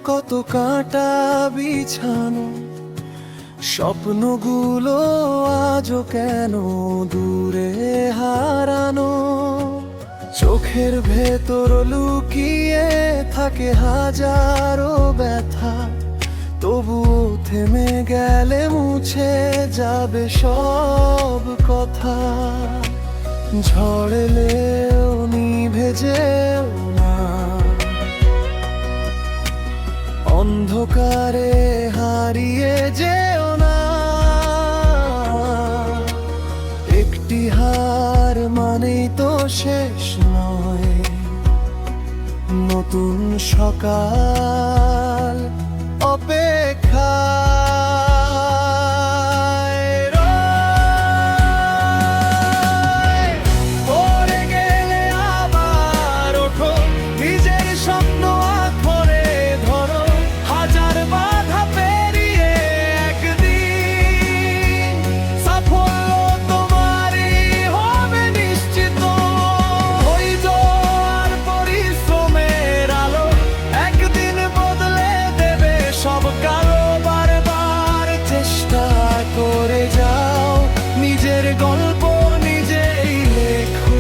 কত কাঁটা বিছানো, স্বপ্নগুলো আজও কেন দূরে হারানো। চোখের ভেতর লুকিয়ে থাকে হাজারো ব্যথা, তবুও থেমে গেলে মুছে যাবে সব কথা। ঝড় এলেও নিভে যেও না, অন্ধকারে হারিয়ে যেও না। একটি হার মানেই তো শেষ নয়, নতুন সকাল অপেক্ষা। গল্প নিজেই লেখো।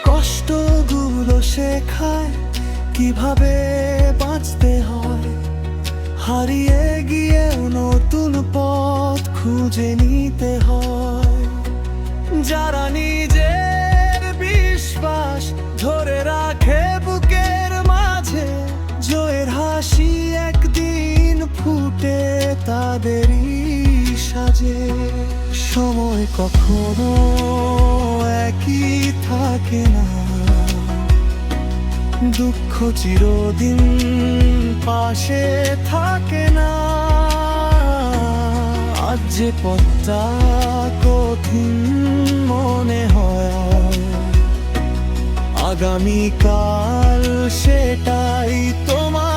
কষ্টগুলো শেখায় কিভাবে বাঁচতে হয়, হারিয়ে গিয়েও নতুন পথ খুঁজে নিতে হয়। যারা নিজের বিশ্বাস ধরে রাখে বুকের মাঝে, জয়ের হাসি একদিন ফুটে তাদেরই সাজে। সময় কখনো একই থাকে না, দুঃখ চিরদিন পাশে থাকে না। আজ যে পথটা কঠিন মনে হয়, আগামীকাল সেটাই তোমার